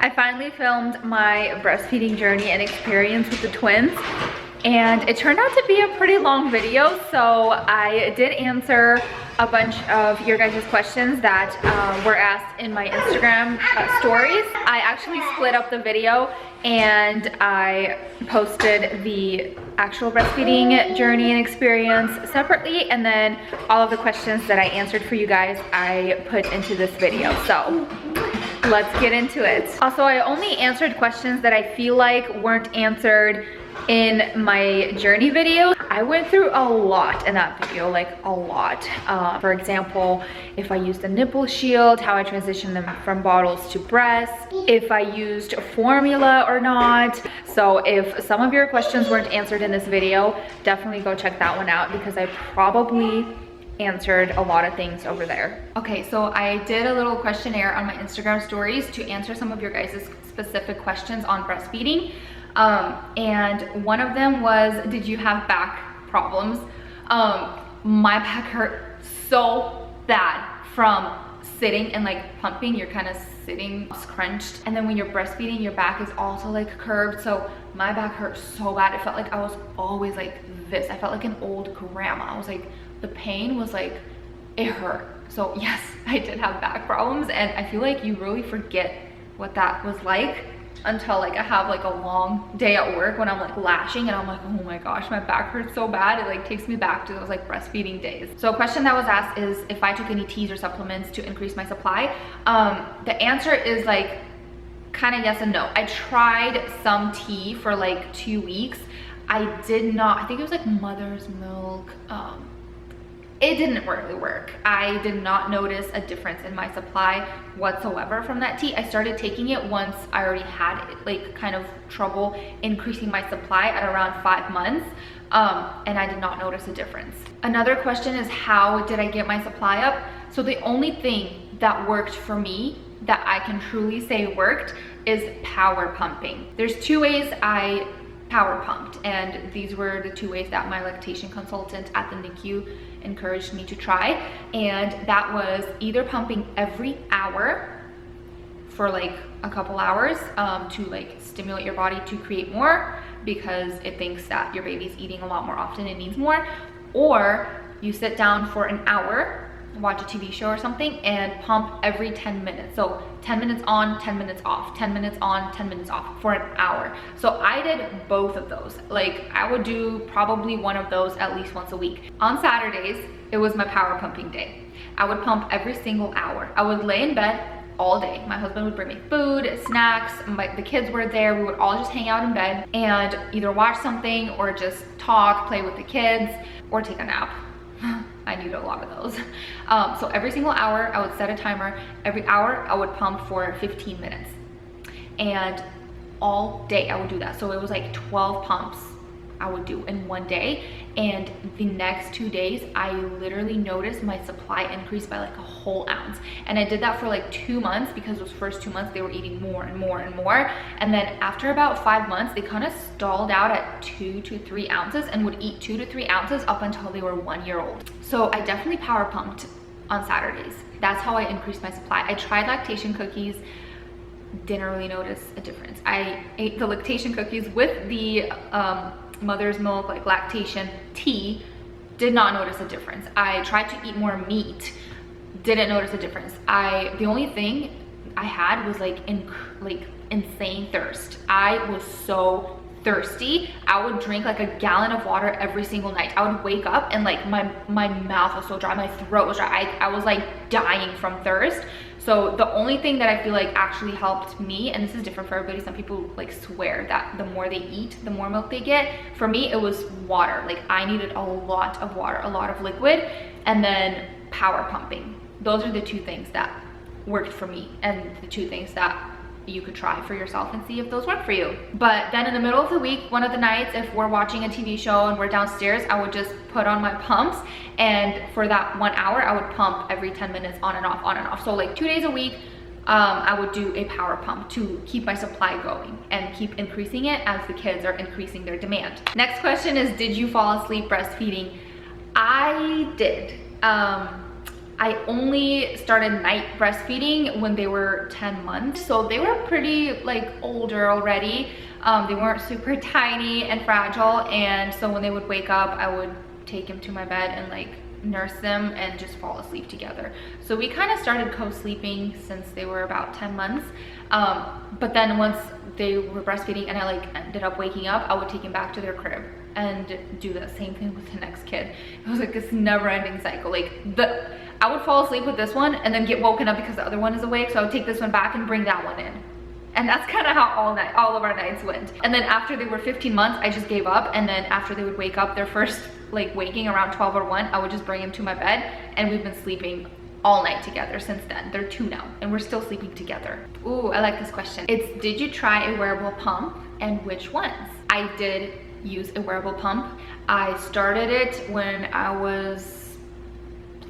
I finally filmed my breastfeeding journey and experience with the twins, and it turned out to be a pretty long video. So I did answer a bunch of your guys' questions that were asked in my Instagram stories. I actually split up the video and I posted the actual breastfeeding journey and experience separately, and then all of the questions that I answered for you guys I put into this video. So let's get into it. Also, I only answered questions that I feel like weren't answered in my journey video. I went through a lot in that video, like a lot. For example, if I used a nipple shield, how I transitioned them from bottles to breasts, if I used formula or not. So if some of your questions weren't answered in this video, definitely go check that one out, because I probably answered a lot of things over there. Okay, so I did a little questionnaire on my Instagram stories to answer some of your guys' specific questions on breastfeeding. And one of them was, did you have back problems? My back hurt so bad from sitting and like pumping. You're kind of sitting scrunched, and then when you're breastfeeding, your back is also like curved. So my back hurt so bad. It felt like I was always like this. I felt like an old grandma. I was like, the pain was like, it hurt. So yes, I did have back problems, and I feel like you really forget what that was like until like I have like a long day at work when I'm like lashing and I'm like, oh my gosh, my back hurts so bad. It like takes me back to those like breastfeeding days. So a question that was asked is if I took any teas or supplements to increase my supply. The answer is like kind of yes and no. I tried some tea for like 2 weeks. I did not, I think it was like mother's milk. It didn't really work. I did not notice a difference in my supply whatsoever from that tea. I started taking it once I already had like kind of trouble increasing my supply at around 5 months, and I did not notice a difference. Another question is, how did I get my supply up? So the only thing that worked for me, that I can truly say worked, is power pumping. There's 2 ways I power pumped, and these were the 2 ways that my lactation consultant at the NICU encouraged me to try. And that was either pumping every hour for like a couple hours to like stimulate your body to create more, because it thinks that your baby's eating a lot more often and needs more, or you sit down for an hour, watch a TV show or something, and pump every 10 minutes. So 10 minutes on, 10 minutes off, 10 minutes on, 10 minutes off for an hour. So I did both of those. Like I would do probably one of those at least once a week. On Saturdays, it was my power pumping day. I would pump every single hour. I would lay in bed all day. My husband would bring me food, snacks, the kids were there. We would all just hang out in bed and either watch something or just talk, play with the kids, or take a nap. I needed a lot of those. So every single hour, I would set a timer. Every hour, I would pump for 15 minutes. And all day, I would do that. So it was like 12 pumps I would do in one day. And the next 2 days, I literally noticed my supply increased by like a whole ounce. And I did that for like 2 months, because those first 2 months, they were eating more and more and more. And then after about 5 months, they kind of stalled out at 2 to 3 ounces and would eat 2 to 3 ounces up until they were 1 year old. So I definitely power pumped on Saturdays. That's how I increased my supply. I tried lactation cookies, didn't really notice a difference. I ate the lactation cookies with the mother's milk, like lactation tea, did not notice a difference. I tried to eat more meat, didn't notice a difference. The only thing I had was like insane thirst. I was so thirsty. I would drink like a gallon of water every single night. I would wake up and like my mouth was so dry, my throat was dry. I was like dying from thirst. So the only thing that I feel like actually helped me, and this is different for everybody, some people like swear that the more they eat, the more milk they get. For me, it was water. Like I needed a lot of water, a lot of liquid, and then power pumping. Those are the 2 things that worked for me, and the 2 things that you could try for yourself and see if those work for you. But then in the middle of the week, one of the nights, if we're watching a TV show and we're downstairs, I would just put on my pumps, and for that 1 hour, I would pump every 10 minutes on and off, on and off. So like 2 days a week, I would do a power pump to keep my supply going and keep increasing it as the kids are increasing their demand. Next question is, did you fall asleep breastfeeding? I did. I only started night breastfeeding when they were 10 months. So they were pretty like older already. They weren't super tiny and fragile. And so when they would wake up, I would take them to my bed and like nurse them and just fall asleep together. So we kind of started co-sleeping since they were about 10 months. But then once they were breastfeeding and I like ended up waking up, I would take them back to their crib and do the same thing with the next kid. It was like this never-ending cycle. Like I would fall asleep with this one and then get woken up because the other one is awake. So I would take this one back and bring that one in. And that's kind of how all of our nights went. And then after they were 15 months, I just gave up. And then after they would wake up, their first like waking around 12 or 1, I would just bring them to my bed, and we've been sleeping all night together since then. They're 2 now, and we're still sleeping together. Ooh, I like this question. It's, did you try a wearable pump, and which ones? I did use a wearable pump. I started it when I was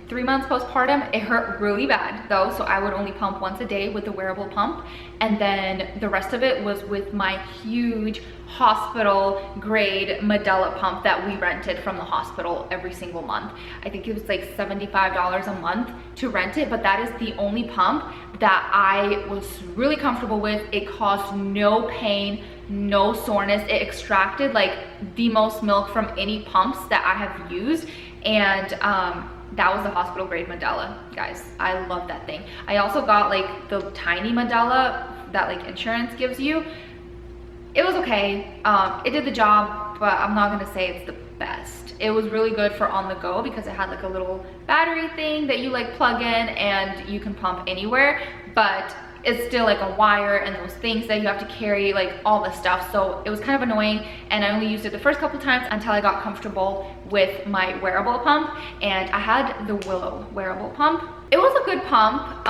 3 months postpartum. It hurt really bad though, so I would only pump once a day with the wearable pump, and then the rest of it was with my huge hospital grade Medela pump that we rented from the hospital every single month. I think it was like $75 a month to rent it, but that is the only pump that I was really comfortable with. It caused no pain, no soreness. It extracted like the most milk from any pumps that I have used, and that was the hospital grade Medela, guys. I love that thing. I also got like the tiny Medela that like insurance gives you. It was okay. It did the job, but I'm not gonna say it's the best. It was really good for on the go because it had like a little battery thing that you like plug in and you can pump anywhere, but it's still like a wire and those things that you have to carry, like all the stuff. So it was kind of annoying, and I only used it the first couple times until I got comfortable with my wearable pump. And I had the Willow wearable pump. It was a good pump.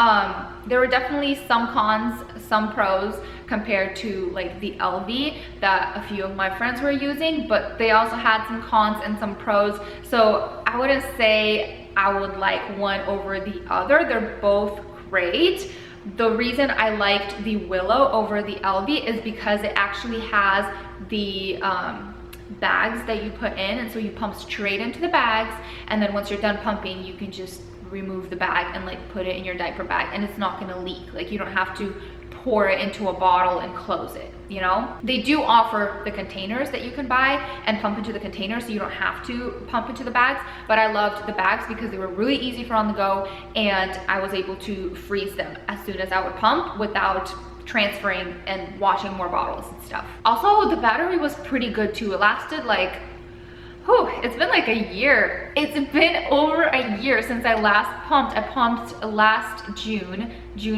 There were definitely some cons, some pros compared to like the LV that a few of my friends were using, but they also had some cons and some pros. So I wouldn't say I would like one over the other. They're both great. The reason I liked the Willow over the LV is because it actually has the bags that you put in, and so you pump straight into the bags, and then once you're done pumping, you can just remove the bag and like put it in your diaper bag, and it's not gonna leak. Like you don't have to pour it into a bottle and close it, you know? They do offer the containers that you can buy and pump into the containers, so you don't have to pump into the bags, but I loved the bags because they were really easy for on the go, and I was able to freeze them as soon as I would pump without transferring and washing more bottles and stuff. Also, the battery was pretty good too. It lasted like, whew, it's been like a year. It's been over a year since I last pumped. I pumped last June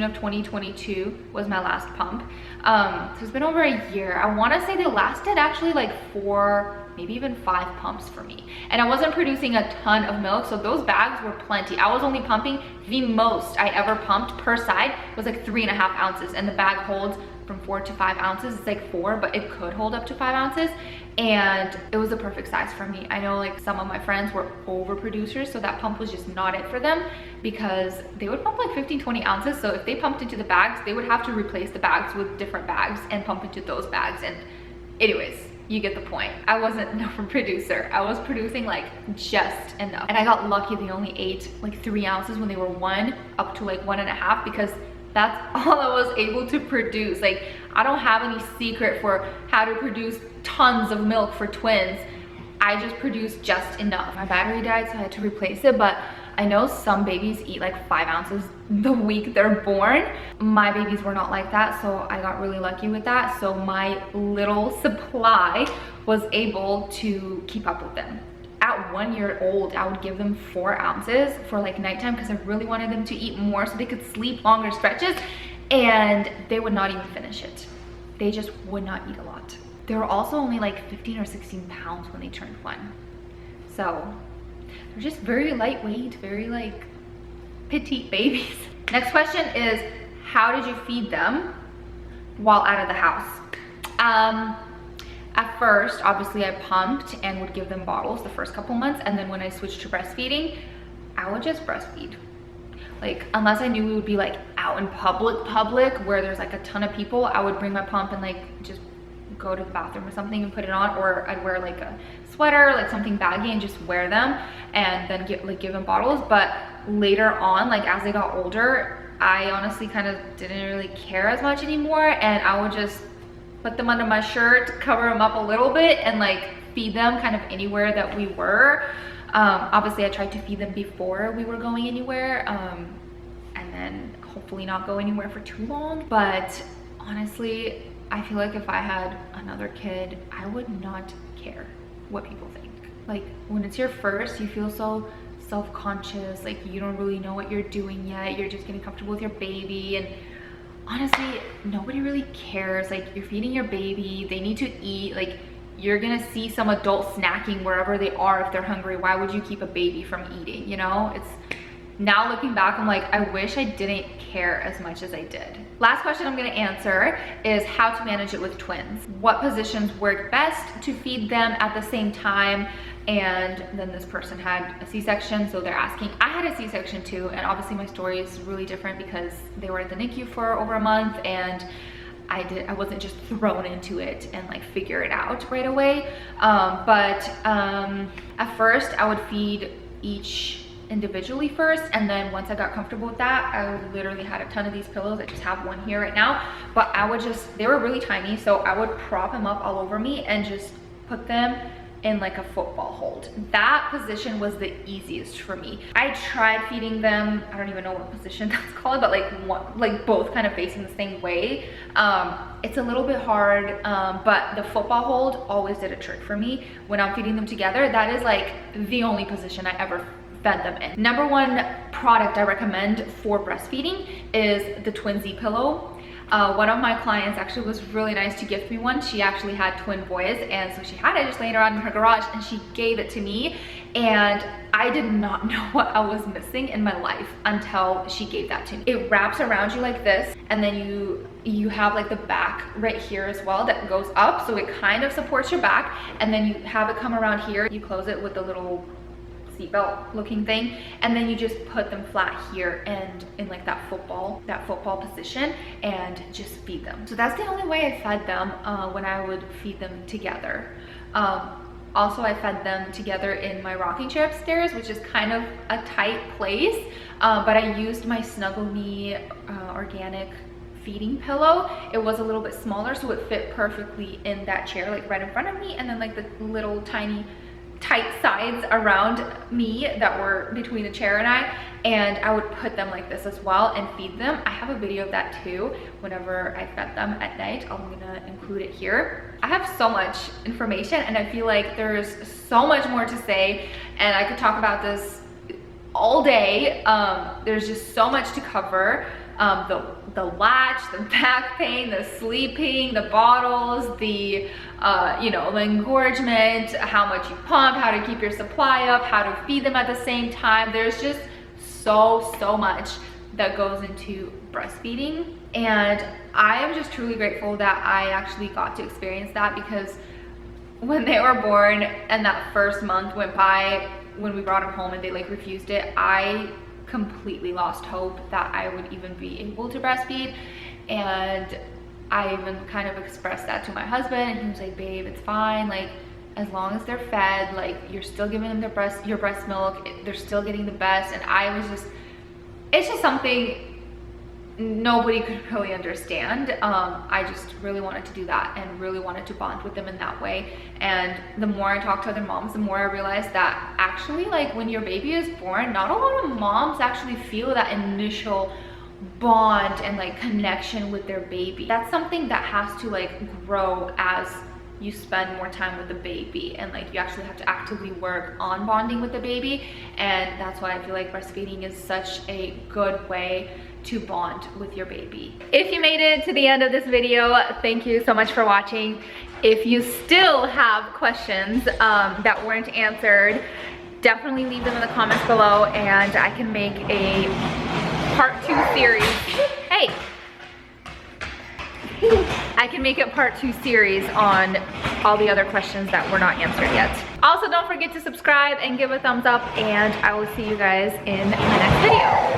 of 2022 was my last pump. So it's been over a year. I want to say they lasted actually like 4, maybe even 5 pumps for me. And I wasn't producing a ton of milk, so those bags were plenty. I was only pumping, the most I ever pumped per side was like 3.5 ounces, and the bag holds from 4 to 5 ounces. It's like 4, but it could hold up to 5 ounces. And it was the perfect size for me. I know like some of my friends were overproducers, so that pump was just not it for them because they would pump like 15-20 ounces. So if they pumped into the bags, they would have to replace the bags with different bags and pump into those bags. And anyways, you get the point. I wasn't an overproducer. I was producing like just enough. And I got lucky they only ate like 3 ounces when they were 1 up to like 1.5, because that's all I was able to produce. Like, I don't have any secret for how to produce tons of milk for twins. I just produced just enough. My battery died, so I had to replace it, but I know some babies eat like 5 ounces the week they're born. My babies were not like that, so I got really lucky with that. So my little supply was able to keep up with them. At 1 year old, I would give them 4 ounces for like nighttime because I really wanted them to eat more so they could sleep longer stretches, and they would not even finish it. They just would not eat a lot. They were also only like 15 or 16 pounds when they turned 1. So they're just very lightweight, very like petite babies. Next question is, how did you feed them while out of the house? At first, obviously I pumped and would give them bottles the first couple months, and then when I switched to breastfeeding, I would just breastfeed. Like, unless I knew we would be like out in public where there's like a ton of people, I would bring my pump and like just go to the bathroom or something and put it on, or I'd wear like a sweater, like something baggy, and just wear them and then give them bottles. But later on, like as they got older, I honestly kind of didn't really care as much anymore, and I would just put them under my shirt, cover them up a little bit, and like feed them kind of anywhere that we were. Obviously I tried to feed them before we were going anywhere, and then hopefully not go anywhere for too long. But honestly, I feel like if I had another kid, I would not care what people think. Like when it's your first, you feel so self-conscious, like you don't really know what you're doing yet, you're just getting comfortable with your baby, and honestly nobody really cares. Like you're feeding your baby, they need to eat. Like you're gonna see some adult snacking wherever they are if they're hungry. Why would you keep a baby from eating, you know? It's now looking back, I'm like, I wish I didn't care as much as I did. Last question I'm gonna answer is how to manage it with twins. What positions work best to feed them at the same time? And then this person had a C-section, so they're asking. I had a C-section too, and obviously my story is really different because they were at the NICU for over a month, and I wasn't just thrown into it and like figure it out right away. But at first I would feed each individually first, and then once I got comfortable with that, I literally had a ton of these pillows. I just have one here right now, but I would just, they were really tiny, so I would prop them up all over me and just put them in like a football hold. That position was the easiest for me. I tried feeding them, I don't even know what position that's called, but like both kind of facing the same way. It's a little bit hard, but the football hold always did a trick for me when I'm feeding them together. That is like the only position I ever fed them in. Number one product I recommend for breastfeeding is the Twinsy pillow. One of my clients actually was really nice to gift me one. She actually had twin boys, and so she had it just laying around in her garage, and she gave it to me, and I did not know what I was missing in my life until she gave that to me. It wraps around you like this, and then you have like the back right here as well that goes up, so it kind of supports your back, and then you have it come around here. You close it with the little seatbelt looking thing, and then you just put them flat here and in like that football position, and just feed them. So that's the only way I fed them when I would feed them together. Also, I fed them together in my rocking chair upstairs, which is kind of a tight place, but I used my Snuggle Me organic feeding pillow. It was a little bit smaller, so it fit perfectly in that chair, like right in front of me, and then like the little tiny tight sides around me that were between the chair and I would put them like this as well and feed them. I have a video of that too whenever I fed them at night. I'm gonna include it here. I have so much information, and I feel like there's so much more to say, and I could talk about this all day. There's just so much to cover. The latch, the back pain, the sleeping, the bottles, the you know, the engorgement, how much you pump, how to keep your supply up, how to feed them at the same time. There's just so much that goes into breastfeeding, and I am just truly grateful that I actually got to experience that, because when they were born and that first month went by when we brought them home and they like refused it, I completely lost hope that I would even be able to breastfeed. And I even kind of expressed that to my husband, and he was like, babe, it's fine, like as long as they're fed, like you're still giving them your breast milk, they're still getting the best. And I was just, it's just something nobody could really understand. I just really wanted to do that and really wanted to bond with them in that way. And the more I talked to other moms, the more I realized that actually, like when your baby is born, not a lot of moms actually feel that initial bond and like connection with their baby. That's something that has to like grow as you spend more time with the baby, and like you actually have to actively work on bonding with the baby. And that's why I feel like breastfeeding is such a good way to bond with your baby. If you made it to the end of this video, thank you so much for watching. If you still have questions that weren't answered, definitely leave them in the comments below, and I can make a part 2 series. Hey! I can make a part 2 series on all the other questions that were not answered yet. Also, don't forget to subscribe and give a thumbs up, and I will see you guys in my next video.